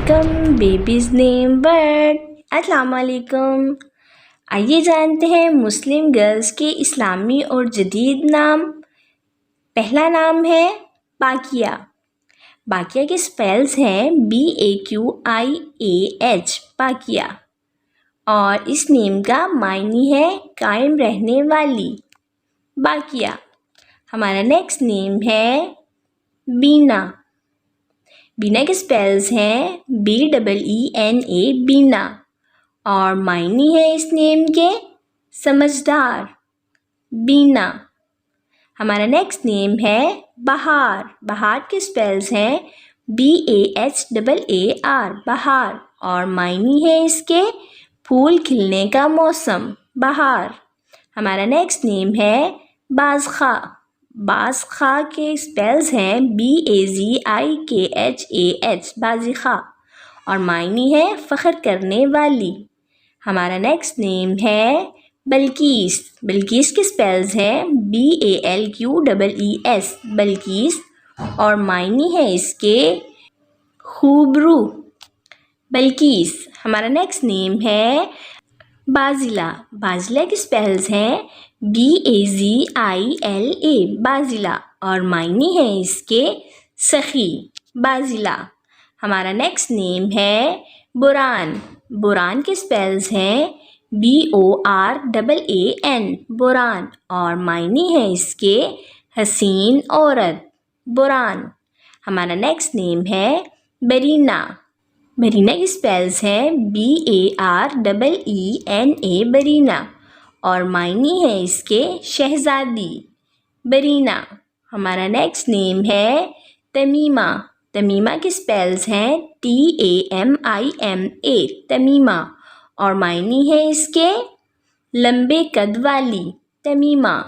become baby's name word. السلام علیکم. آئیے جانتے ہیں مسلم گرلز کے اسلامی اور جدید نام. پہلا نام ہے باقیہ. باقیہ کے سپیلز ہیں BAQIAH باقیہ، اور اس نیم کا معنی ہے قائم رہنے والی. باقیہ. ہمارا نیکسٹ نیم ہے بینا. بینا کے سپیلز ہیں BEENA بینا، اور معنی ہے اس نیم کے سمجھدار. بینا. ہمارا نیکسٹ نیم ہے بہار. بہار کے سپیلز ہیں BAHAAR بہار، اور معنی ہے اس کے پھول کھلنے کا موسم. بہار. ہمارا نیکسٹ نیم ہے باز خواہ. باز خواہ کے سپیلز ہیں BAZIKHAH بازی خواہ، اور معنی ہے فخر کرنے والی. ہمارا نیکسٹ نیم ہے بلقیس. بلقیس کے سپیلز ہیں BALQEES بلقیس، اور معنی ہے اس کے خوبرو. بلقیس. ہمارا نیکسٹ نیم ہے بازلہ. بازلہ کے سپیلز ہیں BAZILA بازلہ، اور معنی ہے اس کے سخی. بازلہ. ہمارا نیکسٹ نیم ہے بران. بران کے سپیلز ہیں BORAAN بران، اور معنی ہے اس کے حسین عورت. بران. ہمارا نیکسٹ نیم ہے برینا. برینا کے سپیلز ہیں BAREENA برینا، اور معنی ہے اس کے شہزادی. برینا. ہمارا نیکسٹ نیم ہے تمیمہ. تمیمہ کے سپیلز ہیں TAMIMA تمیمہ، اور معنی ہے اس کے لمبے قد والی. تمیمہ.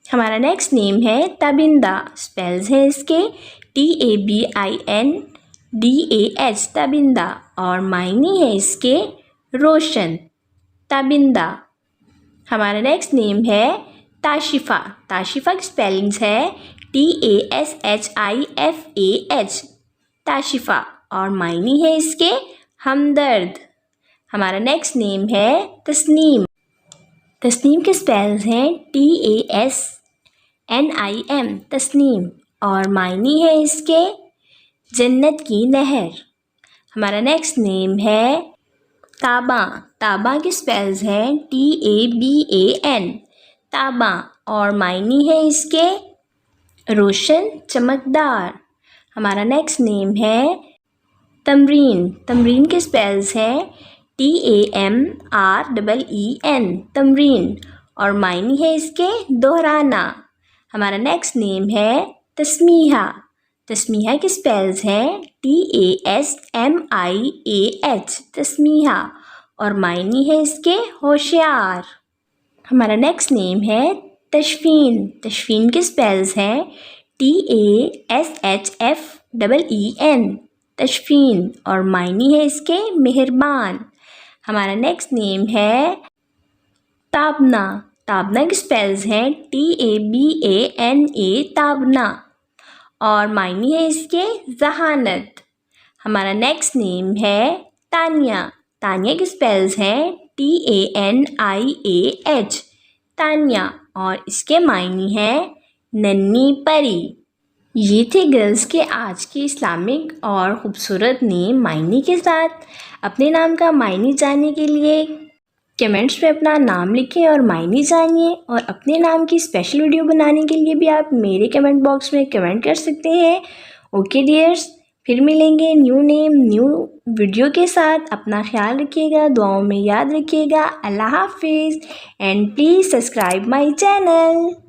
ہمارا نیکسٹ نیم ہے تابندہ. سپیلز ہیں اس کے TABINDAH تابندہ، اور معنی ہے اس کے روشن. تابندہ. ہمارا نیکسٹ نیم ہے تاشفہ. تاشفہ کی سپیلنگز ہے TASHIFAH تاشفہ، اور معنی ہے اس کے ہمدرد. ہمارا نیکسٹ نیم ہے تسنیم. تسنیم کے سپیلز ہیں TASNIM تسنیم، اور معنی ہے اس کے جنت کی نہر. ہمارا نیکسٹ نیم ہے تاباں. تاباں کے سپیلز ہیں TABAN تاباں، اور معنی ہے اس کے روشن چمکدار. ہمارا نیکسٹ نیم ہے تمرین. تمرین کے سپیلز ہیں TAMREEN تمرین، اور معنی ہے اس کے دہرانا. ہمارا نیکسٹ نیم ہے تسمیحہ. تسمیحہ کے سپیلز ہیں TASMIAH تسمیحہ، اور معنی ہے اس کے ہوشیار. ہمارا نیکسٹ نیم ہے تشفین. تشفین کے سپیلز ہیں TASHFEEN تشفین، اور معنی ہے اس کے مہربان. ہمارا نیکسٹ نیم ہے تابنا. تابنا کے سپیلز ہیں TABANA تابنا، اور معنی ہے اس کے ذہانت. ہمارا نیکسٹ نیم ہے تانیہ. تانیہ کے سپیلز ہیں TANIAH تانیہ، اور اس کے معنی ہے ننھی پری. یہ تھے گرلز کے آج کے اسلامک اور خوبصورت نیم معنی کے ساتھ. اپنے نام کا معنی جاننے کے لیے کمنٹس میں اپنا نام لکھیں اور معنی جانیے، اور اپنے نام کی اسپیشل ویڈیو بنانے کے لیے بھی آپ میرے کمنٹ باکس میں کمنٹ کر سکتے ہیں. اوکے ڈیئرز، پھر ملیں گے نیو نیم نیو ویڈیو کے ساتھ. اپنا خیال رکھیے گا، دعاؤں میں یاد رکھیے گا. اللہ حافظ، and please subscribe my channel.